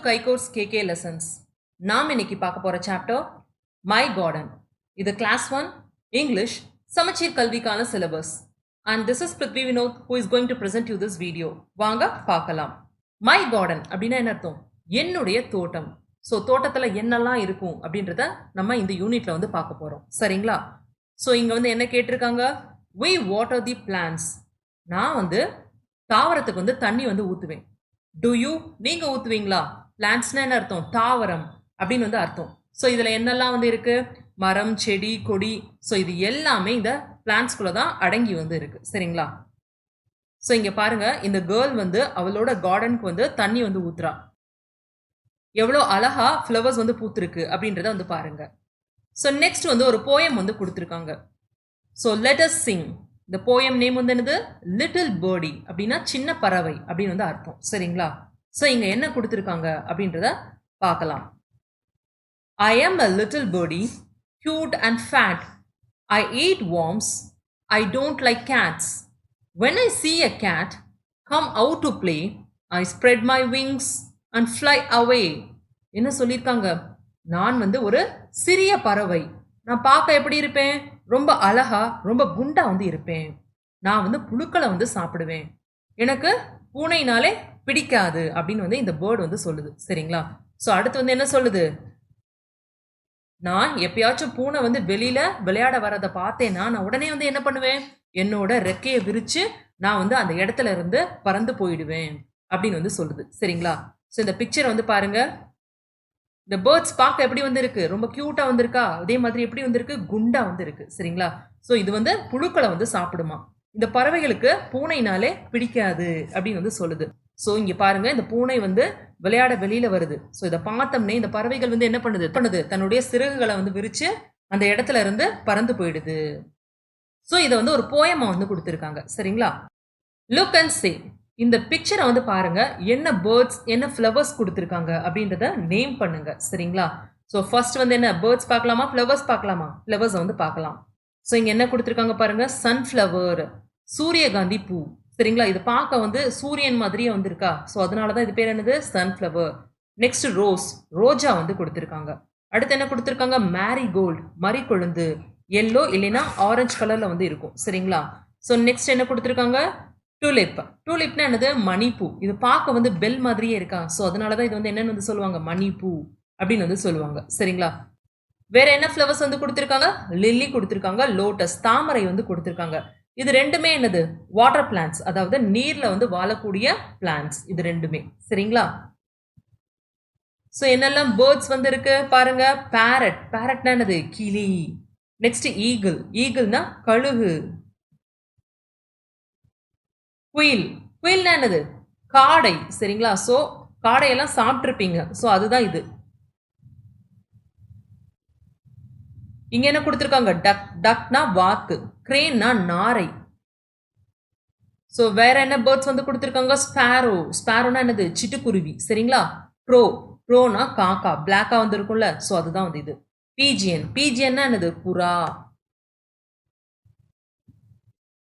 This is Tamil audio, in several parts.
கைகோர்ஸ் கேகே லெசன்ஸ். நாம் இன்னைக்கு பார்க்க போற சாப்டர் மை கார்டன். இது கிளாஸ் 1 இங்கிலீஷ் சமச்சீர் கல்விக்கான syllabus. And this is Prithvi Vinod who is going to present you this video. வாங்க பார்க்கலாம். மை கார்டன் அப்படின்னா என்ன அர்த்தம்? என்னுடைய தோட்டம். ஸோ தோட்டத்தில் என்னெல்லாம் இருக்கும் அப்படின்றத நம்ம இந்த யூனிட்ல வந்து பார்க்க போறோம். சரிங்களா? ஸோ இங்க வந்து என்ன கேட்டிருக்காங்க? we water the plants. நான் வந்து தாவரத்துக்கு வந்து தண்ணி வந்து ஊற்றுவேன். To you? நீங்க ஊற்றுவீங்களா? பிளான்ட்ஸ்னா என்ன அர்த்தம்? தாவரம் அப்படின்னு வந்து அர்த்தம். ஸோ இதில் என்னெல்லாம் வந்து இருக்கு? மரம், செடி, கொடி. ஸோ இது எல்லாமே இந்த பிளான்ட்ஸ்குள்ள தான் அடங்கி வந்து இருக்கு. சரிங்களா? ஸோ இங்க பாருங்க, இந்த கேர்ள் வந்து அவளோட கார்டனுக்கு வந்து தண்ணி வந்து ஊத்துறா. எவ்வளோ அழகா ஃப்ளவர்ஸ் வந்து பூத்துருக்கு அப்படின்றத வந்து பாருங்க. ஸோ நெக்ஸ்ட் வந்து ஒரு போயம் வந்து கொடுத்துருக்காங்க. So let us Singh. இந்த போயம் நேம் வந்து என்னது? லிட்டில் பேர்டி அப்படின்னா சின்ன பறவை அப்படின்னு வந்து அர்த்தம். சரிங்களா? ஸோ இங்க என்ன கொடுத்துருக்காங்க அப்படின்றத பார்க்கலாம். I am a little birdie, cute and fat. I eat worms. I don't like cats. When I see a cat come out to play, I spread my wings and fly away. என்ன சொல்லியிருக்காங்க? நான் வந்து ஒரு சிறிய பறவை. நான் பார்க்க எப்படி இருப்பேன்? ரொம்ப அழகா, ரொம்ப குண்டா வந்து இருப்பேன். நான் வந்து புழுக்களை வந்து சாப்பிடுவேன். எனக்கு பூனைனாலே பிடிக்காது அப்படின்னு வந்து இந்த பேர்டு வந்து சொல்லுது. சரிங்களா? ஸோ அடுத்து வந்து என்ன சொல்லுது? நான் எப்பயாச்சும் பூனை வந்து வெளியில விளையாட வரதை பார்த்தேன்னா நான் உடனே வந்து என்ன பண்ணுவேன்? என்னோட ரெக்கையை விரிச்சு நான் வந்து அந்த இடத்துல இருந்து பறந்து போயிடுவேன் அப்படின்னு வந்து சொல்லுது. சரிங்களா? ஸோ இந்த பிக்சர் வந்து பாருங்க. இந்த பேர்ட்ஸ் பார்க்க எப்படி வந்து இருக்கு? ரொம்ப கியூட்டா வந்திருக்கா? அதே மாதிரி எப்படி வந்திருக்கு? குண்டா வந்து இருக்கு. சரிங்களா? ஸோ இது வந்து புழுக்களை வந்து சாப்பிடுமா. இந்த பறவைகளுக்கு பூனைனாலே பிடிக்காது அப்படின்னு வந்து சொல்லுது. ஸோ இங்க பாருங்க, இந்த பூனை வந்து விளையாட வெளியில வருது. ஸோ இதை பார்த்தோம்னே இந்த பறவைகள் வந்து என்ன பண்ணுது? தன்னுடைய சிறகுகளை வந்து விரிச்சு அந்த இடத்துல இருந்து பறந்து போயிடுது. ஸோ இதை வந்து ஒரு போயமா வந்து கொடுத்துருக்காங்க. சரிங்களா? Look and say. இந்த பிக்சரை வந்து பாருங்க, என்ன பேர்ட்ஸ் என்ன ஃப்ளவர்ஸ் கொடுத்துருக்காங்க அப்படின்றத நேம் பண்ணுங்க. சரிங்களா? ஸோ ஃபர்ஸ்ட் வந்து என்ன பேர்ட்ஸ் பார்க்கலாமா, ஃப்ளவர்ஸ் பார்க்கலாமா? ஃப்ளவர்ஸ் வந்து பார்க்கலாம். ஸோ இங்க என்ன கொடுத்துருக்காங்க பாருங்க, சன்ஃப்ளவர், சூரியகாந்தி பூ. சரிங்களா? இது பார்க்க வந்து சூரியன் மாதிரியே வந்து இருக்கா. ஸோ அதனாலதான் இது பேர் என்னது? சன்ஃப்ளவர். நெக்ஸ்ட் ரோஸ், ரோஜா வந்து கொடுத்துருக்காங்க. அடுத்து என்ன கொடுத்துருக்காங்க? மேரிகோல்டு, மரிக்கொழுந்து, எல்லோ இல்லைன்னா ஆரஞ்சு கலர்ல வந்து இருக்கும். சரிங்களா? ஸோ நெக்ஸ்ட் என்ன கொடுத்துருக்காங்க? டூலிப். டூலிப்னா என்னது? மணிப்பூ. இது பார்க்க வந்து பெல் மாதிரியே இருக்கா. ஸோ அதனாலதான் இது வந்து என்னன்னு வந்து சொல்லுவாங்க? மணிப்பூ அப்படின்னு வந்து சொல்லுவாங்க. சரிங்களா? வேற என்ன ஃப்ளவர்ஸ் வந்து கொடுத்துருக்காங்க? லில்லி கொடுத்துருக்காங்க, லோட்டஸ், தாமரை வந்து கொடுத்துருக்காங்க. இது ரெண்டுமே என்னது? வாட்டர் பிளான்ட்ஸ், அதாவது நீர்ல வந்து வாழக்கூடிய பிளான்ட்ஸ் இது ரெண்டுமே. சரிங்களா? ஸோ என்னெல்லாம் பேர்ட்ஸ் வந்து இருக்கு பாருங்க. பேரட், பேரட்னா என்னது? கிளி. நெக்ஸ்ட் ஈகிள், ஈகிள்னா கழுகு. குயில், குயில்னா என்னது? காடை. சரிங்களா? ஸோ காடையெல்லாம் சாப்பிட்ருப்பீங்க. ஸோ அதுதான் இது. இங்க என்ன கொடுத்துருக்காங்க? டக், டக்னா வாத்து, கிரேன்னா நாரை. ஸோ வேற என்ன பேர்ட்ஸ் வந்து கொடுத்துருக்காங்க? ஸ்பேரோ, ஸ்பேரோனா என்னது? சிட்டுக்குருவி. சரிங்களா? க்ரோ, க்ரோனா காக்கா, பிளாக்கா வந்து இருக்கும்ல. ஸோ அதுதான் வந்து இது. பீஜியன், பீஜியன்னா என்னது? புறா.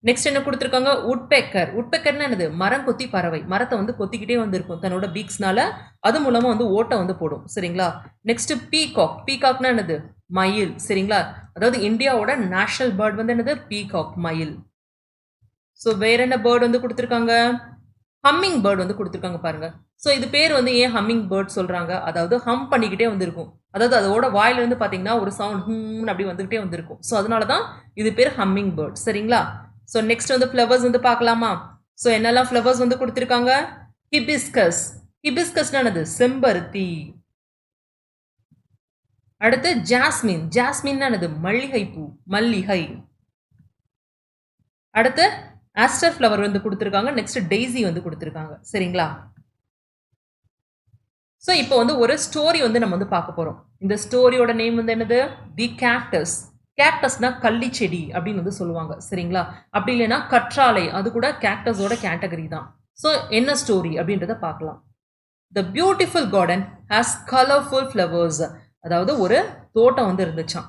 நெக்ஸ்ட் என்ன கொடுத்துருக்காங்க? உட்பெக்கர், உட்பெக்கர்னா என்னது? மரம் கொத்தி பறவை, மரத்தை வந்து கொத்திக்கிட்டே வந்து இருக்கும் தன்னோட பீக்ஸ்னால. அது மூலமா வந்து ஓட்டை வந்து போடும். சரிங்களா? நெக்ஸ்ட் பீகாக், பீகாக்னா என்னது? மயில். சரிங்களா? அதாவது இந்தியாவோட நேஷனல் பேர்ட் வந்து என்னது? பீகாக், மயில். ஸோ வேற என்ன பேர்ட் வந்து கொடுத்துருக்காங்க? ஹம்மிங் பேர்ட் வந்து கொடுத்துருக்காங்க பாருங்க. ஸோ இது பேர் வந்து ஏன் ஹம்மிங் பேர்ட் சொல்றாங்க? அதாவது ஹம் பண்ணிக்கிட்டே வந்து இருக்கும். அதாவது அதோட வாயில இருந்து பாத்தீங்கன்னா ஒரு சவுண்ட் ஹம் அப்படி வந்துகிட்டே வந்திருக்கும். ஸோ அதனாலதான் இது பேர் ஹம்மிங் பேர்ட். சரிங்களா? ஸோ நெக்ஸ்ட் வந்து ஃப்ளவர்ஸ் வந்து பார்க்கலாமா? ஸோ என்னெல்லாம் ஃப்ளவர்ஸ் வந்து கொடுத்துருக்காங்க? ஹிபிஸ்கஸ், ஹிபிஸ்கஸ்னா என்னது? செம்பருத்தி. அடுத்து ஜாஸ்மின், ஜாஸ்மின் என்னது? மல்லிகை பூ, மல்லிகை. அடுத்து ஆஸ்டர் ஃப்ளவர் வந்து கொடுத்துருக்காங்க. நெக்ஸ்ட் டெய்ஸி வந்து கொடுத்துருக்காங்க. சரிங்களா? ஸோ இப்போ வந்து ஒரு ஸ்டோரி வந்து நம்ம வந்து பார்க்க போறோம். இந்த ஸ்டோரியோட நேம் வந்து என்னது? தி கேக்டஸ். கேக்டஸ்னா கள்ளி செடி அப்படின்னு வந்து சொல்லுவாங்க. சரிங்களா? அப்படி இல்லைன்னா கற்றாழை, அது கூட கேக்டஸோட கேட்டகரி தான். ஸோ என்ன ஸ்டோரி அப்படின்றத பார்க்கலாம். The beautiful garden has colourful flowers. அதாவது ஒரு தோட்டம் வந்து இருந்துச்சான்.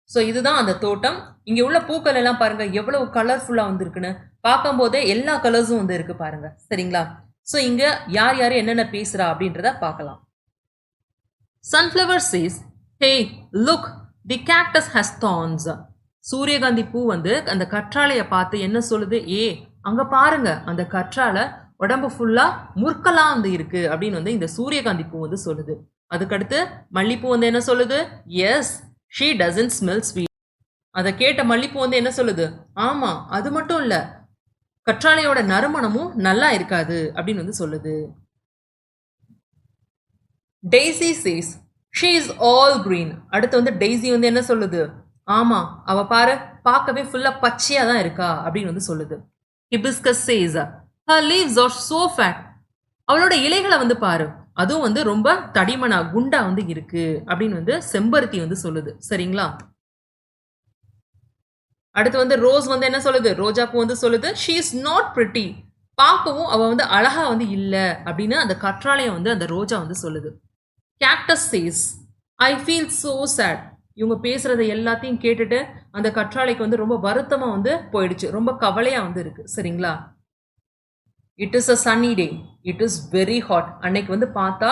ஸோ இதுதான் அந்த தோட்டம். இங்க உள்ள பூக்கள் எல்லாம் பாருங்க எவ்வளவு கலர்ஃபுல்லா வந்திருக்குன்னு. பார்க்கும் போதே எல்லா கலர்ஸும் வந்து இருக்கு பாருங்க. சரிங்களா? ஸோ இங்க யார் யார் என்னென்ன பேசுறா அப்படின்றத பார்க்கலாம். Sunflower says, hey, look, the cactus has thorns. சூரியகாந்தி பூ வந்து அந்த கற்றாழைய பார்த்து என்ன சொல்லுது? அங்க பாருங்க, அந்த கற்றாழை உடம்பு ஃபுல்லா முற்கெல்லாம் வந்து இருக்கு அப்படின்னு வந்து இந்த சூரியகாந்தி பூ வந்து சொல்லுது. அதுக்கடுத்து மல்லிப்பூ வந்து என்ன சொல்லுது? Yes, she doesn't smell sweet. அதை கேட்ட மல்லிப்பூ வந்து என்ன சொல்லுது? ஆமா, அது மட்டும் இல்ல, கற்றாழையோட நறுமணமும் நல்லா இருக்காது அப்படின்னு வந்து சொல்லுது. Daisy says, she is all green. அடுத்து வந்து டெய்ஸி வந்து என்ன சொல்லுது? ஆமா, அவ பாரு, பார்க்கவே ஃபுல்லா பச்சையா தான் இருக்கா அப்படின்னு வந்து சொல்லுது. Hibiscus chase, her leaves are so fat. அவளோட இலைகளை வந்து பாரு, அதுவும் வந்து ரொம்ப தடிமனா குண்டா வந்து இருக்கு அப்படின்னு வந்து செம்பருத்தி வந்து சொல்லுது. சரிங்களா? அடுத்து வந்து ரோஸ் வந்து என்ன சொல்லுது? ரோஜா பூ வந்து சொல்லுது, she is not pretty. பார்க்கவும் அவ வந்து அழகா வந்து இல்ல அப்படின்னு அந்த கற்றாழைய வந்து அந்த ரோஜா வந்து சொல்லுது. Cactus says, I feel so sad. இவங்க பேசுறதை எல்லாத்தையும் கேட்டுட்டு அந்த கற்றாழைக்கு வந்து ரொம்ப வருத்தமா வந்து போயிடுச்சு, ரொம்ப கவலையா வந்து இருக்கு. சரிங்களா? It is a sunny day, it is very hot. அன்னைக்கு வந்து பார்த்தா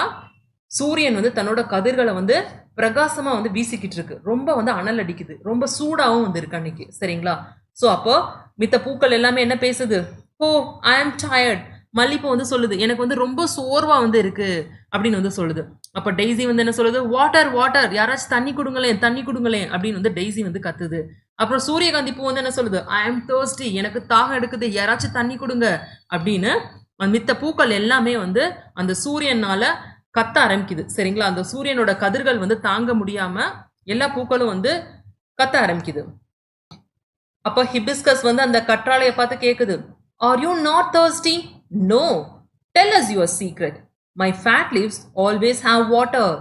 சூரியன் வந்து தன்னோட கதிர்களை வந்து பிரகாசமா வந்து வீசிக்கிட்டு இருக்கு, ரொம்ப வந்து அனல் அடிக்குது, ரொம்ப சூடாகவும் வந்து இருக்கு அன்னைக்கு. சரிங்களா? ஸோ அப்போ மித்த பூக்கள் எல்லாமே என்ன பேசுது? ஓ, ஐ ஆம் டயர்ட். மல்லிப்பூ வந்து சொல்லுது, எனக்கு வந்து ரொம்ப சோர்வா வந்து இருக்கு அப்படின்னு வந்து சொல்லுது. அப்ப டெய்ஸி வந்து என்ன சொல்லுது? வாட்டர் வாட்டர், யாராச்சும் தண்ணி கொடுங்களேன், தண்ணி கொடுங்களேன் அப்படின்னு வந்து டெய்ஸி வந்து கத்துது. அப்புறம் சூரியகாந்தி பூ வந்து என்ன சொல்லுது? ஐ ஆம் தர்ஸ்டி, எனக்கு தாகம் எடுக்குது, யாராச்சும் தண்ணி கொடுங்க அப்படின்னு மித்த பூக்கள் எல்லாமே வந்து அந்த சூரியனால கத்த ஆரம்பிக்குது. சரிங்களா? அந்த சூரியனோட கதிர்கள் வந்து தாங்க முடியாம எல்லா பூக்களும் வந்து கத்த ஆரம்பிக்குது. அப்ப ஹிபிஸ்கஸ் வந்து அந்த கற்றாழைய பார்த்து கேக்குது, are you not thirsty? No, tell us your secret. My fat leaves always have water.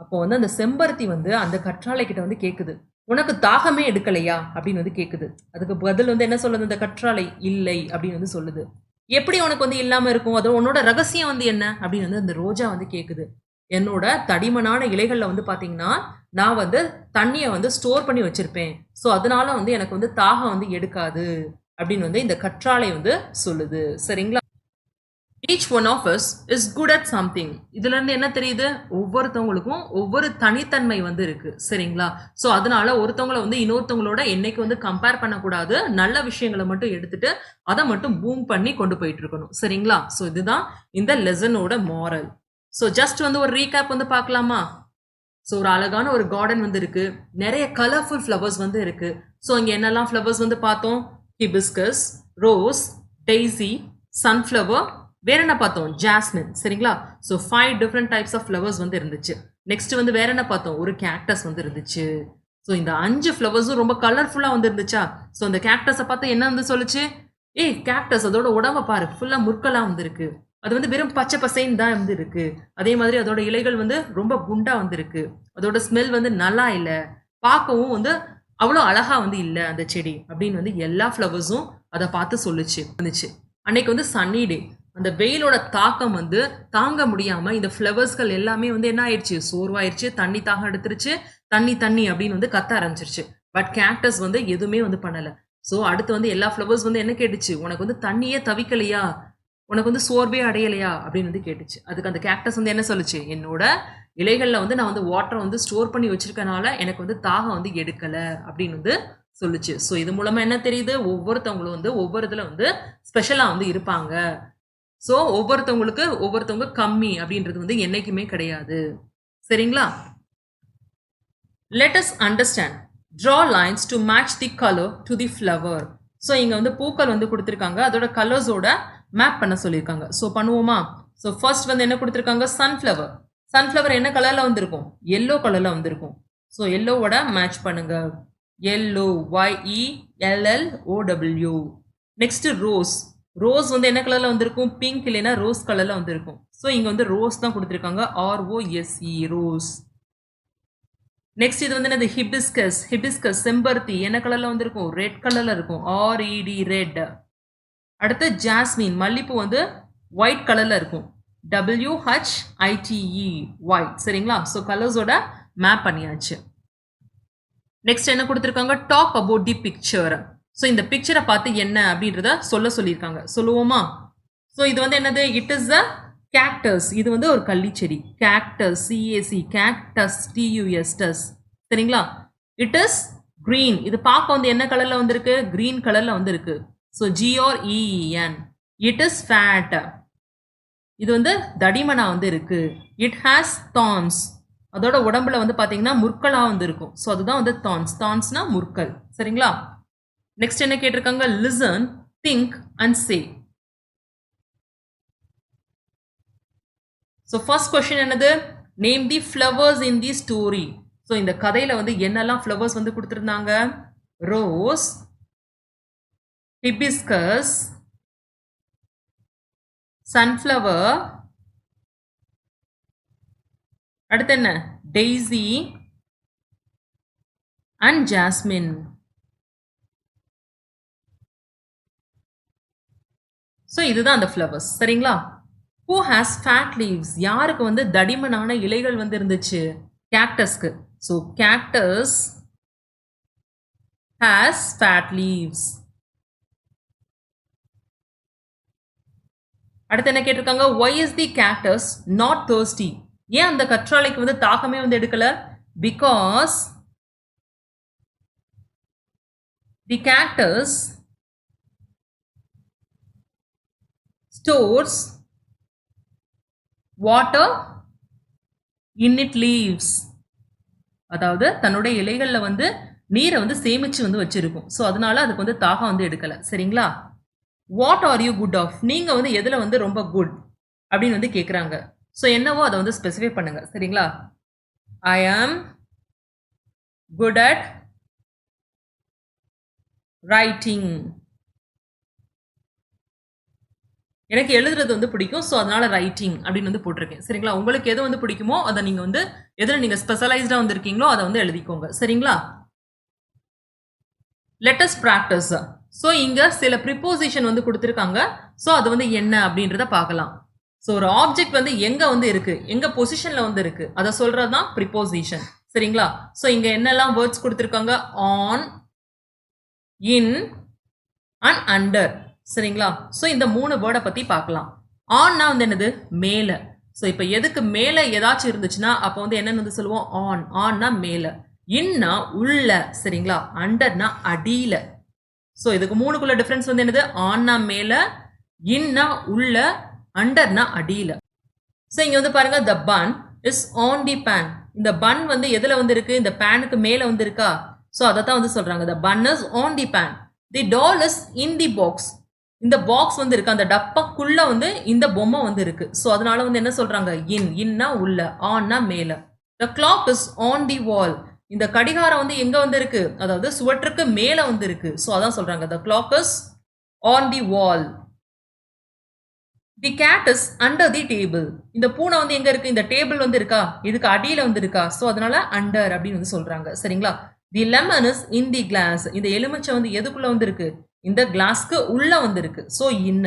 அப்போ வந்து அந்த செம்பருத்தி வந்து அந்த கற்றாழை கிட்ட வந்து கேக்குது, உனக்கு தாகமே எடுக்கலையா அப்படின்னு வந்து கேக்குது. அதுக்கு பதில் வந்து என்ன சொல்லுது அந்த கற்றாழை? இல்லை அப்படின்னு வந்து சொல்லுது. எப்படி உனக்கு வந்து இல்லாம இருக்கும்? அது உன்னோட ரகசியம் வந்து என்ன அப்படின்னு வந்து அந்த ரோஜா வந்து கேக்குது. என்னோட தடிமனான இலைகள்ல வந்து பாத்தீங்கன்னா நான் வந்து தண்ணியை வந்து ஸ்டோர் பண்ணி வச்சிருப்பேன், ஸோ அதனால வந்து எனக்கு வந்து தாகம் வந்து எடுக்காது அப்படின்னு வந்து இந்த கற்றாழை வந்து சொல்லுது. சரிங்களா? Each one of us is good at something. இதுல இருந்து என்ன தெரியுது? ஒவ்வொருத்தவங்களுக்கும் ஒவ்வொரு தனித்தன்மை வந்து இருக்கு. சரிங்களா? ஸோ அதனால ஒருத்தவங்களை வந்து இன்னொருத்தவங்களோட என்னைக்கு வந்து கம்பேர் பண்ணக்கூடாது, நல்ல விஷயங்களை மட்டும் எடுத்துட்டு அதை மட்டும் பூம் பண்ணி கொண்டு போயிட்டு இருக்கணும். சரிங்களா? ஸோ இதுதான் இந்த லெசனோட மாரல். ஸோ ஜஸ்ட் வந்து ஒரு ரீகேப் வந்து பார்க்கலாமா? ஸோ ஒரு அழகான ஒரு கார்டன் வந்து இருக்கு, நிறைய கலர்ஃபுல் ஃப்ளவர்ஸ் வந்து இருக்கு. ஸோ இங்க என்னெல்லாம் ஃப்ளவர்ஸ் வந்து பார்த்தோம்? ஹிபிஸ்கஸ், ரோஸ், டெய்ஸி, சன்ஃப்ளவர், வேற என்ன பார்த்தோம்? ஜாஸ்மின். சரிங்களா? So 5 different types of flowers வந்து இருந்துச்சு. நெக்ஸ்ட் வந்து வேற என்ன பார்த்தோம்? ஒரு கேக்டஸ் வந்து இருந்துச்சு. ஸோ இந்த 5 ஃப்ளவர்ஸும் ரொம்ப கலர்ஃபுல்லா வந்து இருந்துச்சா? ஸோ அந்த கேக்டஸை பார்த்து என்ன வந்து சொல்லுச்சு? கேக்டஸ் அதோட உடம்ப பாரு, ஃபுல்லா முற்களா வந்து இருக்கு, அது வந்து வெறும் பச்சை பசைன்னு தான் வந்து இருக்கு. அதே மாதிரி அதோட இலைகள் வந்து ரொம்ப குண்டா வந்து இருக்கு, அதோட ஸ்மெல் வந்து நல்லா இல்லை, பார்க்கவும் வந்து அவ்வளோ அழகா வந்து இல்லை அந்த செடி அப்படின்னு வந்து எல்லா ஃப்ளவர்ஸும் அதை பார்த்து சொல்லுச்சு வந்துச்சு. அன்னைக்கு வந்து சன்னி டே, அந்த வெயிலோட தாக்கம் வந்து தாங்க முடியாம இந்த ஃப்ளவர்ஸ்கள் எல்லாமே வந்து என்ன ஆயிடுச்சு? சோர்வாயிருச்சு, தண்ணி தாகம் எடுத்துருச்சு, தண்ணி தண்ணி அப்படின்னு வந்து கத்த ஆரம்பிச்சிருச்சு. பட் கேக்டஸ் வந்து எதுவுமே வந்து பண்ணல. ஸோ அடுத்து வந்து எல்லா ஃப்ளவர்ஸ் வந்து என்ன கேட்டுச்சு? உனக்கு வந்து தண்ணியே தவிக்கலையா, உனக்கு வந்து சோர்வே அடையலையா அப்படின்னு வந்து கேட்டுச்சு. அதுக்கு அந்த கேக்டஸ் வந்து என்ன சொல்லுச்சு? என்னோட இலைகள்ல வந்து நான் வந்து வாட்டரை வந்து ஸ்டோர் பண்ணி வச்சிருக்கனால எனக்கு வந்து தாகம் வந்து எடுக்கல அப்படின்னு வந்து சொல்லுச்சு. ஸோ இது மூலமா என்ன தெரியுது? ஒவ்வொருத்தவங்களும் வந்து ஒவ்வொரு இதுல வந்து ஸ்பெஷலா வந்து இருப்பாங்க. ஸோ ஒவ்வொருத்தவங்க கம்மி அப்படின்றது வந்து என்னைக்குமே கிடையாது. சரிங்களா? Let us understand. Draw lines to match the color to the flower. So இங்கே வந்து பூக்கள் வந்து கொடுத்துருக்காங்க, அதோட கலர்ஸோட மேப் பண்ண சொல்லியிருக்காங்க. ஸோ பண்ணுவோமா? ஸோ ஃபர்ஸ்ட் வந்து என்ன கொடுத்துருக்காங்க? சன்ஃப்ளவர். சன்ஃப்ளவர் என்ன கலரில் வந்திருக்கும்? எல்லோ கலரில் வந்திருக்கும். ஸோ எல்லோவோட மேட்ச் பண்ணுங்க. Yellow, YELLOW. Next rose. Rose வந்து என்ன கலரில் வந்திருக்கும்? பிங்க் இல்லைன்னா ரோஸ் கலரில் வந்திருக்கும். ஸோ இங்கே வந்து ரோஸ் தான் கொடுத்துருக்காங்க, ROSE, ரோஸ். நெக்ஸ்ட் இது வந்து என்னது? ஹிபிஸ்கஸ். ஹிபிஸ்கஸ் செம்பருத்தி என்ன கலர்ல வந்திருக்கும்? ரெட் கலர்ல இருக்கும், RED, ரெட். அடுத்து ஜாஸ்மின், மல்லிப்பூ வந்து ஒயிட் கலர்ல இருக்கும், WHITE, ஒயிட். சரிங்களா? ஸோ கலர்ஸோட மேப் பண்ணியாச்சு. நெக்ஸ்ட் என்ன கொடுத்துருக்காங்க? Talk about the picture. So இந்த பிக்சரை பார்த்து என்ன அப்படின்றத சொல்லியிருக்காங்க. சொல்லுவோமா? ஸோ இது வந்து என்னது? இட் இஸ் அ கேக்டஸ் இது வந்து ஒரு கள்ளிச்செடி. கேக்டஸ் சிஏசி கேக்டஸ் டியூஎஸ் டஸ். சரிங்களா? It is green. இது பார்க்க வந்து என்ன கலர்ல வந்திருக்கு? green கலர்ல வந்திருக்கு. So GREEN. It is fat. இது வந்து தடிமனா வந்து இருக்கு. It has thorns. அதோட உடம்புல வந்து பாத்தீங்கன்னா முற்களா வந்து இருக்கும். ஸோ அதுதான் வந்து thorns. thornsனா முற்கள். சரிங்களா? நெக்ஸ்ட் என்ன கேட்டிருக்காங்க? listen, think and say. So first question என்னது? Name the flowers in the story. So இந்த கதையில வந்து என்னெல்லாம் ஃப்ளவர்ஸ் வந்து கொடுத்துருந்தாங்க? ரோஸ், ஹிபிஸ்கஸ், சன்ஃப்ளவர், அடுத்து என்ன? Daisy and jasmine. ஸோ இதுதான் அந்த ஃப்ளவர்ஸ். சரிங்களா? Who has fat leaves? யாருக்கு வந்து தடிமனான இலைகள் வந்து இருந்துச்சு? கேக்டஸ்க்கு. So cactus has fat leaves. அடுத்து என்ன கேட்டிருக்காங்க? Why is the cactus not thirsty? ஏன் அந்த கற்றாழைக்கு வந்து தாகமே வந்து எடுக்கல? Because the cactus stores water in its leaves. அதாவது தன்னுடைய இலைகள்ல வந்து நீரை வந்து சேமிச்சு வந்து வச்சிருக்கும். ஸோ அதனால அதுக்கு வந்து தாகம் வந்து எடுக்கல. சரிங்களா? What are you good of? நீங்க வந்து எதுல வந்து ரொம்ப குட் அப்படின்னு வந்து கேட்குறாங்க. ஸோ என்னவோ அதை வந்து ஸ்பெசிஃபை பண்ணுங்க. சரிங்களா? ஐ ஆம் குட் அட் ரைட்டிங். எனக்கு எழுதுறது வந்து பிடிக்கும். ஸோ அதனால ரைட்டிங் அப்படின்னு வந்து போட்டிருக்கேன். சரிங்களா? உங்களுக்கு எது வந்து பிடிக்குமோ அதை நீங்க வந்து எதில் நீங்க ஸ்பெஷலைஸ்டா வந்து இருக்கீங்களோ அதை வந்து எழுதிக்கோங்க. சரிங்களா? Lettuce practice. ஸோ இங்க சில ப்ரிப்போசிஷன் வந்து கொடுத்துருக்காங்க. ஸோ அது வந்து என்ன அப்படின்றத பார்க்கலாம். ஸோ ஒரு ஆப்ஜெக்ட் வந்து எங்க வந்து இருக்கு, எங்க பொசிஷன்ல வந்து இருக்கு, அதை சொல்றது தான் ப்ரிப்போசிஷன். சரிங்களா? ஸோ இங்க என்னெல்லாம் வேர்ட்ஸ் கொடுத்துருக்காங்க? On, in and under. சரிங்களா? ஸோ இந்த 3 வேர்டை பத்தி பார்க்கலாம். ஆன்னா வந்து என்னது? மேல. ஸோ இப்போ எதுக்கு மேல ஏதாச்சும் இருந்துச்சுன்னா அப்போ வந்து என்னன்னு வந்து சொல்லுவோம்? ஆன். ஆன்னா மேல. இன்னா உள்ள. சரிங்களா? அண்டர்னா அடியில. ஸோ இதுக்கு 3க்குள்ள டிஃபரன்ஸ் வந்து என்னது? ஆன்னா மேல, இன்னா உள்ள, அண்டர்னா அடியில. ஸோ இங்க வந்து பாருங்க, த bun is on the pan. இந்த பன் வந்து எதுல வந்து இருக்கு? இந்த பேனுக்கு மேல வந்து இருக்கா? ஸோ அதை தான் வந்து சொல்றாங்க. The bun is on the pan. The doll is in the box. இந்த பாக்ஸ் வந்து இருக்கு, அந்த டப்பாக்குள்ள வந்து இந்த பொம்மை வந்து இருக்கு. ஸோ அதனால வந்து என்ன சொல்றாங்க? இன்னா உள்ள, ஆன்னா மேல. The clock is on the wall. இந்த கடிகாரம் வந்து எங்க வந்து இருக்கு? அதாவது சுவற்றுக்கு மேல வந்து இருக்கு. ஸோ அதான் சொல்றாங்க, the clock is on the wall. The cat is under the table. இந்த பூனை வந்து எங்க இருக்கு? இந்த டேபிள் வந்து இருக்கா? இதுக்கு அடியில வந்து இருக்கா? ஸோ அதனால அண்டர் அப்படின்னு வந்து சொல்றாங்க. சரிங்களா? The lemon is in the glass. இந்த எலுமிச்சை வந்து எதுக்குள்ள வந்து இருக்கு? இந்த கிளாஸ்க்கு உள்ள வந்து இருக்கு. So in.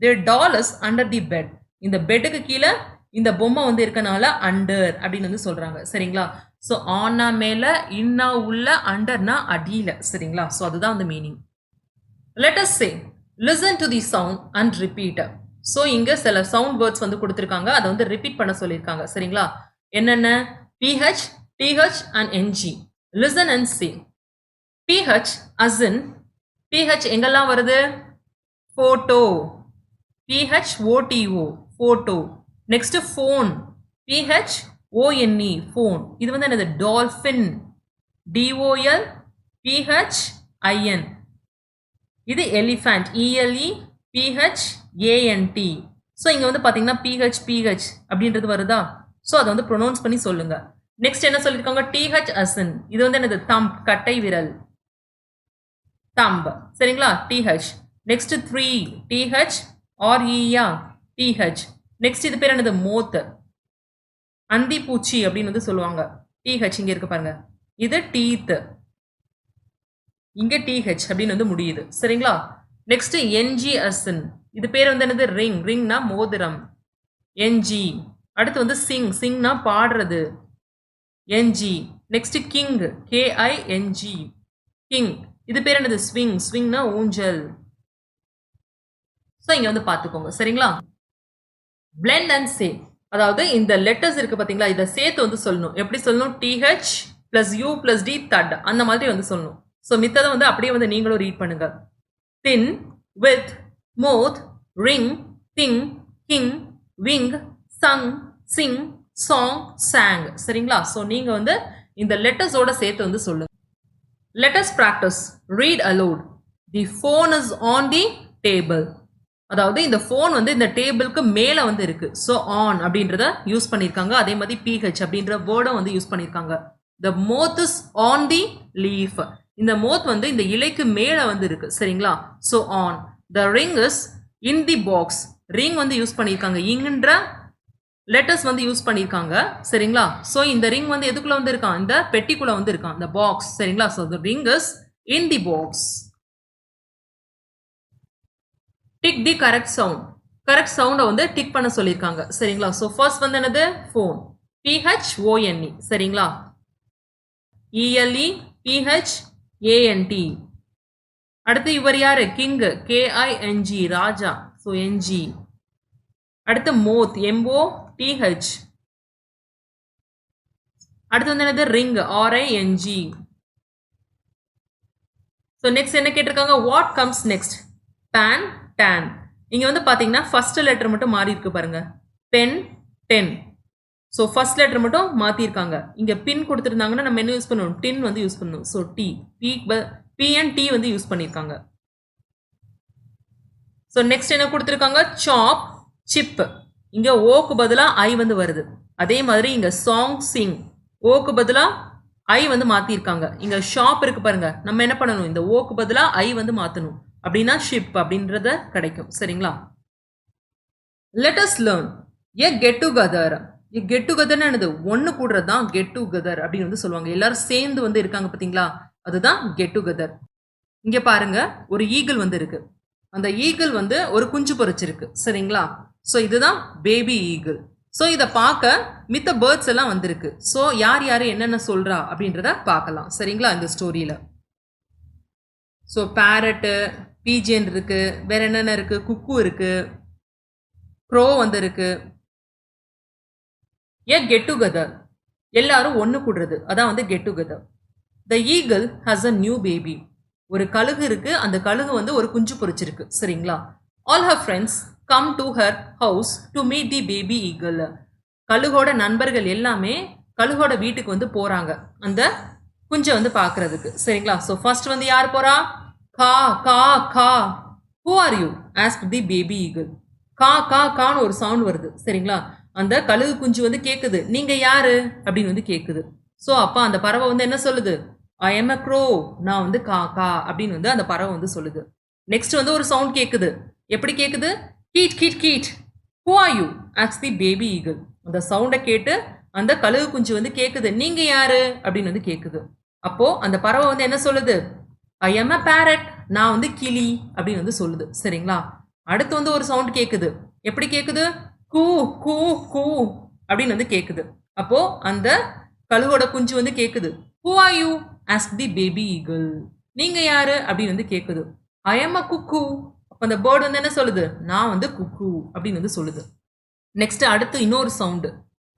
The doll is under the bed. இந்த பெட்டுக்கு கீழே இந்த பொம்மை வந்து இருக்கனால அண்டர் அப்படின்னு வந்து சொல்றாங்க. சரிங்களா? ஸோ ஆனா மேல, இன்னா உள்ள, அண்டர்னா அடியில. சரிங்களா? ஸோ அதுதான் வந்து meaning. Let us say listen to the sound and repeat. So இங்க சில சவுண்ட் வேர்ட்ஸ் வந்து கொடுத்துருக்காங்க, அதை வந்து ரிப்பீட் பண்ண சொல்லியிருக்காங்க. சரிங்களா? என்னென்ன? PH, TH and NG. Listen and say. PH as in, PH எங்கெல்லாம் வருது? Photo. PHOTO, photo. Next phone. PHONE, phone. இது வந்து என்னது? டால்ஃபின். DOLPHIN. இது எலிஃபண்ட். ELEPHANT. ஸோ இங்க வந்து பாத்தீங்கன்னா PH அப்படின்றது வருதா? ஸோ அதை வந்து ப்ரொனவுன்ஸ் பண்ணி சொல்லுங்க. நெக்ஸ்ட் என்ன சொல்லியிருக்காங்க? TH as in. இது வந்து என்னது? தம்ப், கட்டை விரல். தம்ப். சரிங்களா? TH. Next 3 TH or EA TH. Next இது பேர் என்னது? மோத். அந்தி பூச்சி அப்படின்னு வந்து சொல்லுவாங்க. TH இங்க இருக்கு பாருங்க. இது டீத். இங்க TH அப்படின்னு வந்து முடியுது. சரிங்களா? Next NG as in. இது பேர் வந்து என்னது? ரிங். ரிங்னா மோதிரம். NG. அடுத்து வந்து சிங். சிங்னா பாடுறது. NG. Next king. KING. King. இது பேர் என்னது? ஸ்விங். ஸ்விங்னா ஊஞ்சல். ஸோ இங்க வந்து பார்த்துக்கோங்க. சரிங்களா? blend and say. அதாவது இந்த லெட்டர்ஸ் இருக்கு பாத்தீங்களா, இதை சேர்த்து வந்து சொல்லணும். எப்படி சொல்லணும்? TH plus U plus D thud அந்த மாதிரி வந்து சொல்லணும். ஸோ மித்ததை வந்து அப்படியே வந்து நீங்களும் ரீட் பண்ணுங்க. thin, with, moth, ring, thing, king, wing, sung, sing, song, sang. சரிங்களா? ஸோ நீங்க வந்து இந்த லெட்டர்ஸோட சேர்த்து வந்து சொல்லுங்க. Let us practice. Read aloud. The phone is on the table. அதாவது இந்த ஃபோன் வந்து இந்த டேபிளுக்கு மேலே வந்து இருக்கு. ஸோ ஆன் அப்படின்றத யூஸ் பண்ணியிருக்காங்க. அதே மாதிரி பிஹெச் அப்படின்ற வேர்டும் வந்து யூஸ் பண்ணியிருக்காங்க. த மோத் இஸ் ஆன் தி லீஃப். இந்த மோத் வந்து இந்த இலைக்கு மேலே வந்து இருக்கு. சரிங்களா? So on. The ring is in the box. Ring வந்து யூஸ் பண்ணியிருக்காங்க. இங்குன்ற லெட்டர்ஸ் வந்து யூஸ் பண்ணியிருக்காங்க. சரிங்களா? ஸோ இந்த ரிங் வந்து எதுக்குள்ள வந்து இருக்கான்? இந்த பெட்டிக்குள்ள வந்து இருக்கான், இந்த பாக்ஸ். சரிங்களா? So the ring is in the box. Tick the correct sound. Correct சவுண்டை வந்து டிக் பண்ண சொல்லியிருக்காங்க. சரிங்களா? ஸோ ஃபர்ஸ்ட் வந்து என்னது? ஃபோன். PHONE. சரிங்களா? ELE PHANT. அடுத்து இவர் யாரு? கிங். KING. ராஜா. So NG. அடுத்து மோத். MOTH. அடுத்து வந்து என்னது? ரிங். RING. ஸோ நெக்ஸ்ட் என்ன கேட்டிருக்காங்க? What comes next? Pan, tan. இங்க வந்து பாத்தீங்கன்னா ஃபர்ஸ்ட் லெட்டர் மட்டும் மாறி இருக்கு பாருங்க. Pen, ten. So first letter மட்டும் மாத்திருக்காங்க. இங்க பின் கொடுத்துருந்தாங்கன்னா நம்ம என்ன யூஸ் பண்ணணும்? டின் வந்து யூஸ் பண்ணணும். So T. P and T வந்து யூஸ் பண்ணியிருக்காங்க. ஸோ நெக்ஸ்ட் என்ன கொடுத்துருக்காங்க? சாப், சிப். இங்க ஓக்கு பதிலா ஐ வந்து வருது. அதே மாதிரி இங்க சாங், சிங். ஓக்கு பதிலா ஐ வந்து மாத்திருக்காங்க. இங்க ஷாப் இருக்கு பாருங்க. நம்ம என்ன பண்ணணும்? இந்த ஓக்கு பதிலா ஐ வந்து மாத்தணும். அப்படின்னா ஷிப் அப்படின்றத கிடைக்கும். சரிங்களா? let us learn a get together. Get டுகெதர்னு என்னது? ஒன்று கூடுறது தான் கெட் டுகெதர் அப்படின்னு வந்து சொல்லுவாங்க. எல்லாரும் சேர்ந்து வந்து இருக்காங்க பார்த்தீங்களா, அதுதான் கெட் டுகெதர். இங்க பாருங்க, ஒரு ஈகிள் வந்து இருக்கு. அந்த ஈகிள் வந்து ஒரு குஞ்சு பொறிச்சிருக்கு. சரிங்களா? ஸோ இதுதான் பேபி ஈகிள். ஸோ இதை பார்க்க மித்த பேர்ட்ஸ் எல்லாம் வந்திருக்கு. ஸோ யார் யார் என்னென்ன சொல்றா அப்படின்றத பார்க்கலாம். சரிங்களா? இந்த ஸ்டோரியில ஸோ பேரட்டு, பீஜன் இருக்கு, வேற என்னென்ன இருக்கு? குக்கு இருக்கு, க்ரோ வந்து இருக்கு. ஏ கெட் டுகெதர், எல்லாரும் ஒன்று கூடுறது, அதான் வந்து get together. The eagle has a new baby. ஒரு கழுகு இருக்கு, அந்த கழுகு வந்து ஒரு குஞ்சு பொறிச்சிருக்கு. சரிங்களா? All her friends come to her house to meet the baby eagle. கழுகோட நண்பர்கள் எல்லாமே கழுகோட வீட்டுக்கு வந்து போறாங்க அந்த குஞ்சை வந்து பார்க்கறதுக்கு. சரிங்களா? ஸோ ஃபர்ஸ்ட் வந்து யார் போறா? கா கா கா. Who are you? Ask the baby eagle. கா கா கான்னு ஒரு சவுண்ட் வருது. சரிங்களா? அந்த கழுகு குஞ்சு வந்து கேக்குது, நீங்க யாரு அப்படின்னு வந்து கேக்குது. ஸோ அப்ப அந்த பறவை வந்து என்ன சொல்லுது? I am a grow. நான் வந்து கா கா அப்படின்னு வந்து அந்த பறவை வந்து சொல்லுது. நெக்ஸ்ட் வந்து ஒரு சவுண்ட் கேக்குது. எப்படி கேக்குது? கீட் கீட் கீட். Who are you? Ask the baby eagle. அந்த சவுண்டை கேட்டு அந்த கழுகு குஞ்சு வந்து கேக்குது, நீங்க யாரு அப்படின்னு வந்து கேக்குது. அப்போ அந்த பறவை வந்து என்ன சொல்லுது? I am a parrot. நான் வந்து கிளி அப்படின்னு வந்து சொல்லுது. சரிங்களா? அடுத்து வந்து ஒரு சவுண்ட் கேக்குது. எப்படி கேக்குது? கூ கூ கூ அப்படின்னு வந்து கேக்குது. அப்போ அந்த கழுகோட குஞ்சு வந்து கேக்குது, who are you? Ask the baby eagle. நீங்க யாரு அப்படின்னு வந்து கேக்குது. ஐ எம் அ குக்கு. அப்போ அந்த பேர்டு வந்து என்ன சொல்லுது? நான் வந்து குக்கு அப்படின்னு வந்து சொல்லுது. நெக்ஸ்ட் அடுத்து இன்னொரு சவுண்டு,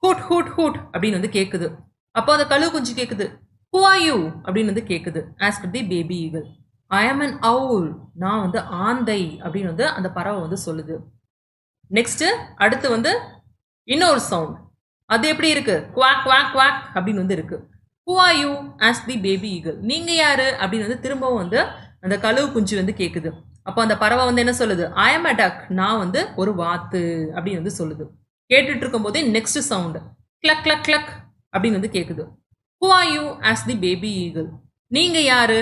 ஹூட் ஹூட் ஹூட் அப்படின்னு வந்து கேக்குது. அப்போ அந்த கழுகு குஞ்சு கேக்குது, ஹூ ஆர் யூ அப்படின்னு வந்து கேக்குது. Ask the baby eagle. ஐ ஆம் அன் அவுல். நான் வந்து ஆந்தை அப்படின்னு வந்து அந்த பறவை வந்து சொல்லுது. நெக்ஸ்ட் அடுத்து வந்து இன்னொரு சவுண்ட், அது எப்படி இருக்கு? குவாக் குவாக் குவாக் அப்படின்னு வந்து இருக்கு. Who are you? Ask the baby eagle. நீங்க யாரு அப்படின்னு வந்து திரும்பவும் வந்து அந்த கழுகு குஞ்சு வந்து கேக்குது. அப்போ அந்த பறவை வந்து என்ன சொல்லுது? ஐ ஆம் அ டக். நான் வந்து ஒரு வாத்து அப்படின்னு வந்து சொல்லுது. கேட்டுட்டு இருக்கும் போதே next sound, clerk clerk clerk அப்படின்னு வந்து கேக்குது. Who are you? Ask the baby eagle. நீங்க யாரு?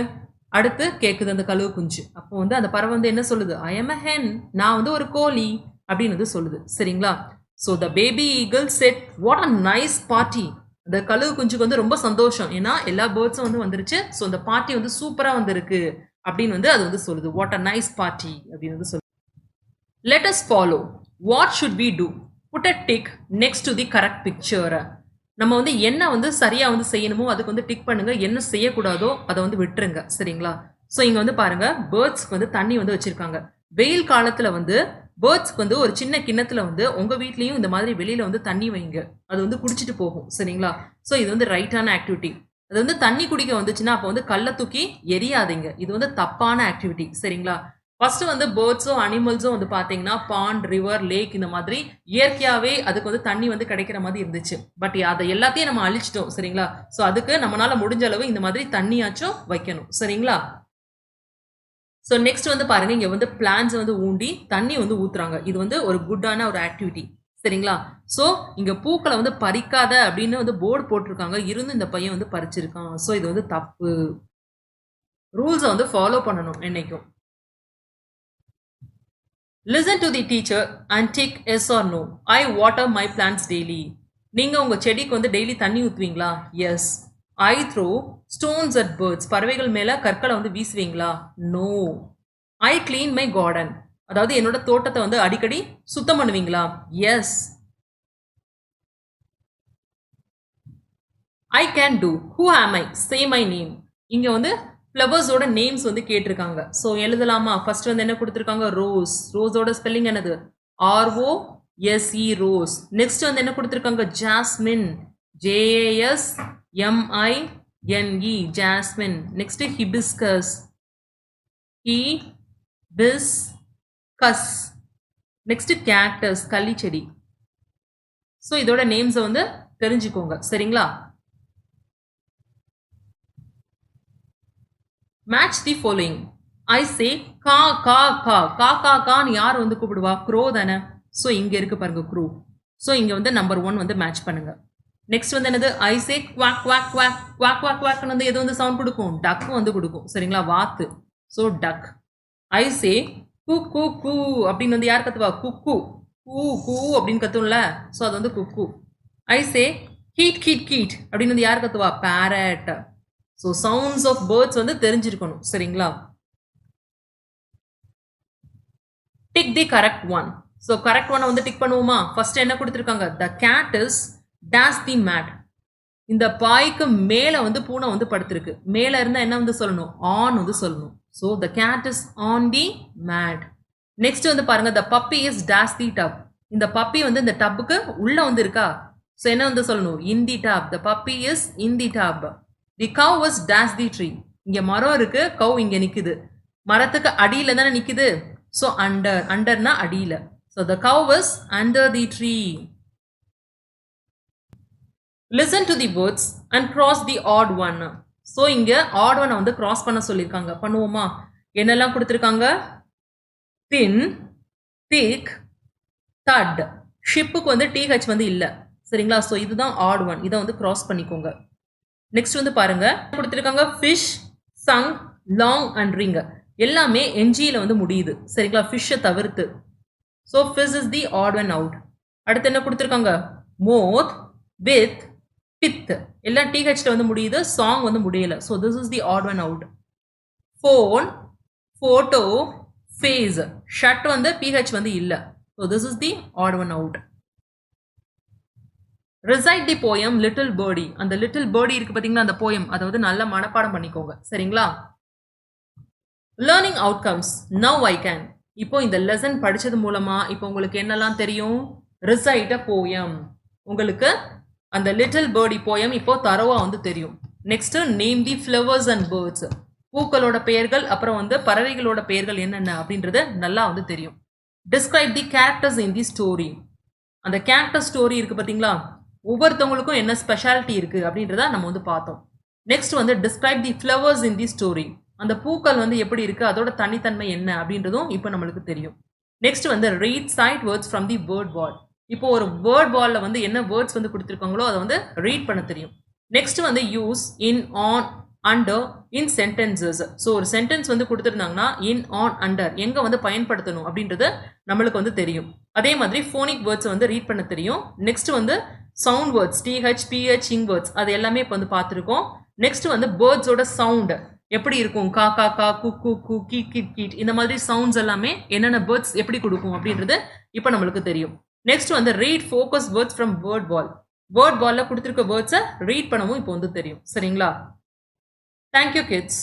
அடுத்து கேக்குது அந்த கழுகு குஞ்சு. அப்போ வந்து அந்த பறவை வந்து என்ன சொல்லுது? I am a hen. நான் வந்து ஒரு கோழி அப்படின்னு வந்து சொல்லுது. சரிங்களா? So the baby eagle said, what a nice party. அந்த கழுகு குஞ்சுக்கு வந்து ரொம்ப சந்தோஷம், ஏன்னா எல்லா பேர்ட்ஸும் வந்து வந்துருச்சு. ஸோ அந்த பார்ட்டி வந்து சூப்பரா வந்திருக்கு அப்படின்னு வந்து அது வந்து சொல்லுது. வாட் அ நைஸ் பார்ட்டி அப்படின்னு வந்து சொல்லுது. Let us follow. What should we do? Put a tick next to the correct picture. நம்ம வந்து என்ன வந்து சரியா வந்து செய்யணுமோ அதுக்கு வந்து டிக் பண்ணுங்க, என்ன செய்யக்கூடாதோ அதை வந்து விட்டுருங்க. சரிங்களா? ஸோ இங்க வந்து பாருங்க, பேர்ட்ஸ்க்கு வந்து தண்ணி வந்து வச்சிருக்காங்க. வெயில் காலத்துல வந்து பேர்ட்ஸ்க்கு வந்து ஒரு சின்ன கிண்ணத்துல வந்து உங்க வீட்லயும் இந்த மாதிரி வெளியில வந்து தண்ணி வைங்க. அது வந்து குடிச்சிட்டு போகும். சரிங்களா? ஸோ இது வந்து ரைட்டான ஆக்டிவிட்டி. அது வந்து தண்ணி குடிக்க வந்துச்சுன்னா, அப்போ வந்து கல்ல தூக்கி எறியாதீங்க. இது வந்து தப்பான ஆக்டிவிட்டி. சரிங்களா? ஃபர்ஸ்ட் வந்து பேர்ட்ஸும் அனிமல்ஸும் வந்து பாத்தீங்கன்னா பாண்ட், ரிவர், லேக் இந்த மாதிரி இயற்கையாவே அதுக்கு வந்து தண்ணி வந்து கிடைக்கிற மாதிரி இருந்துச்சு. பட் அதை எல்லாத்தையும் நம்ம அழிச்சிட்டோம். சரிங்களா? ஸோ அதுக்கு நம்மளால முடிஞ்ச அளவு இந்த மாதிரி தண்ணியாச்சும் வைக்கணும். சரிங்களா? ஸோ நெக்ஸ்ட் வந்து பாருங்க, இங்க வந்து பிளான்ஸ் வந்து ஊண்டி தண்ணி வந்து ஊத்துறாங்க. இது வந்து ஒரு குட்டான ஒரு ஆக்டிவிட்டி. சரிங்களா? ஸோ இங்க பூக்களை வந்து பறிக்காத அப்படின்னு வந்து போர்டு போட்டிருக்காங்க. இருந்து இந்த பையன் வந்து பறிச்சிருக்கான். ஸோ இது வந்து தப்பு. ரூல்ஸை வந்து ஃபாலோ பண்ணணும் என்னைக்கும். Listen to the teacher and tick yes or no. I water my plants daily. நீங்க உங்க செடிக்கு வந்து டெய்லி தண்ணி ஊத்துவீங்களா? Yes. I throw stones at birds. பறவைகள் மேல கற்களை வந்து வீசுவீங்களா? No. I clean my garden. அதாவது என்னோட தோட்டத்தை வந்து அடிக்கடி சுத்தம் பண்ணுவீங்களா? Yes. I can do. Who am I? Say my name. இங்க வந்து ஃப்ளவர்ஸோட நேம்ஸ் வந்து கேட்டிருக்காங்க. ஸோ எழுதலாமா? ஃபர்ஸ்ட் வந்து என்ன கொடுத்துருக்காங்க? ரோஸ். ரோஸோட ஸ்பெல்லிங் என்னது? ROSE rose. நெக்ஸ்ட் வந்து என்ன கொடுத்துருக்காங்க? Jasmine. JASMINE jasmine. Next hibiscus. Hibiscus. Next cactus கள்ளி செடி. ஸோ இதோட நேம்ஸை வந்து தெரிஞ்சுக்கோங்க. சரிங்களா? Match the following. ஐ சே கா கா கா. கா கா கான்னு யார் வந்து கூப்பிடுவா? க்ரோ தானே. ஸோ இங்க இருக்கு பாருங்க க்ரூ. ஸோ இங்க வந்து நம்பர் 1 வந்து மேட்ச் பண்ணுங்க. நெக்ஸ்ட் வந்து என்னது? I say quack quack quack. Quack quack குவாக்னு வந்து எது வந்து சவுண்ட் கொடுக்கும்? டக் வந்து கொடுக்கும். சரிங்களா? வாத்து. ஸோ டக். ஐ சே கூ கூ கூ அப்படின்னு வந்து யார் கத்துவா? குக்கு. கூ கூ அப்படின்னு கத்தும்ல. ஸோ அது வந்து குக்கு. ஐ சே கீட் கீட் கீட் அப்படின்னு வந்து யார் கத்துவா? Parrot. So sounds of birds வந்து தெரிஞ்சிருக்கணும். சரிங்களா? Tick the correct one. So correct ஒன்னை வந்து டிக் பண்ணுவோமா? ஃபர்ஸ்ட் என்ன கொடுத்துருக்காங்க? The cat is dash the mat. இந்த பாய்க்கு மேல வந்து பூனை வந்து படுத்திருக்கு. மேல இருந்தா என்ன வந்து சொல்லணும்? ஆன் வந்து சொல்லணும். So the cat is on the mat. Next வந்து பாருங்க, the puppy is dash the tub. இந்த பப்பி வந்து இந்த டப்புக்கு உள்ள வந்து இருக்கா? ஸோ என்ன வந்து சொல்லணும்? In the tub. The puppy is in the tub. The cow is dash the tree. இங்க மரம் இருக்கு, கவ் இங்க நிக்குது. மரத்துக்கு அடியில தானே நிக்குது. So under. அண்டர்னா அடியில. So the cow is under the tree. Listen to the words and cross the odd one. So இங்க ஆட் ஒன் வந்து கிராஸ் பண்ண சொல்லியிருக்காங்க. பண்ணுவோமா? என்னெல்லாம் கொடுத்துருக்காங்க? தின், திக், தட். ஷிப்புக்கு வந்து TH வந்து இல்ல. சரிங்களா? ஸோ இதுதான் ஆட் ஒன். இதை வந்து கிராஸ் பண்ணிக்கோங்க. நெக்ஸ்ட் வந்து பாருங்க, கொடுத்துருக்காங்க fish, sung, long and ring. எல்லாமே NGல வந்து முடியுது. சரிங்களா? ஃபிஷ்ஷை தவிர்த்து. So fish is the odd one out. அடுத்து என்ன கொடுத்துருக்காங்க? Moth, with, pith. எல்லாம் THல வந்து முடியுது, சாங் வந்து முடியல. So this is the odd one out. Phone, photo, face. ஷட் வந்து PH வந்து இல்ல. So this is the odd one out. Recite the poem Little Birdie. அந்த லிட்டில் பேர்டி இருக்கு பாத்தீங்களா? அந்த போயம் அதாவது நல்ல மனப்பாடம் பண்ணிக்கோங்க. சரிங்களா? Learning outcomes. Now I can. இப்போ இந்த லெசன் படிச்சது மூலமா இப்போ உங்களுக்கு என்னெல்லாம் தெரியும்? Recite a poem. உங்களுக்கு அந்த லிட்டில் பேர்டி போயம் இப்போ தரவா வந்து தெரியும். Next name the flowers and birds. பூக்களோட பெயர்கள் அப்புறம் வந்து பறவைகளோட பெயர்கள் என்னென்ன அப்படின்றது நல்லா வந்து தெரியும். Describe the characters in the story. அந்த கேரக்டர் ஸ்டோரி இருக்கு பாத்தீங்களா? ஒவ்வொருத்தவங்களுக்கும் என்ன ஸ்பெஷாலிட்டி இருக்கு அப்படின்றத நம்ம வந்து பார்த்தோம். நெக்ஸ்ட் வந்து describe the flowers in the story. அந்த பூக்கள் வந்து எப்படி இருக்கு, அதோட தனித்தன்மை என்ன அப்படின்றதும் இப்போ நம்மளுக்கு தெரியும். நெக்ஸ்ட் வந்து read sight words from the word wall. இப்போ ஒரு வேர்ட் வால்ல வந்து என்ன வேர்ட்ஸ் வந்து கொடுத்துருக்காங்களோ அதை வந்து ரீட் பண்ண தெரியும். நெக்ஸ்ட் வந்து use in, on, under, in sentences. So ஒரு சென்டென்ஸ் வந்து கொடுத்துருந்தாங்கன்னா இன், ஆன், அண்டர் எங்க வந்து பயன்படுத்தணும் அப்படின்றது நம்மளுக்கு வந்து தெரியும். அதே மாதிரி ஃபோனிக் வேர்ட்ஸ் வந்து ரீட் பண்ண தெரியும். நெக்ஸ்ட் வந்து சவுண்ட் வேர்ட்ஸ் TH, PH, இங் வேர்ட்ஸ் அது எல்லாமே இப்போ வந்து பார்த்துருக்கோம். நெக்ஸ்ட் வந்து பேர்ட்ஸோட சவுண்ட் எப்படி இருக்கும்? கா கா கா, கு கு கு, கீட் கீட் கீட். இந்த மாதிரி சவுண்ட்ஸ் எல்லாமே என்னென்ன பேர்ட்ஸ் எப்படி கொடுக்கும் அப்படின்றது இப்போ நம்மளுக்கு தெரியும். நெக்ஸ்ட் வந்து read focus words from word wall. Word வால்ல கொடுத்துருக்க வேர்ட்ஸை ரீட் பண்ணவும் இப்போ வந்து தெரியும். சரிங்களா? Thank you kids.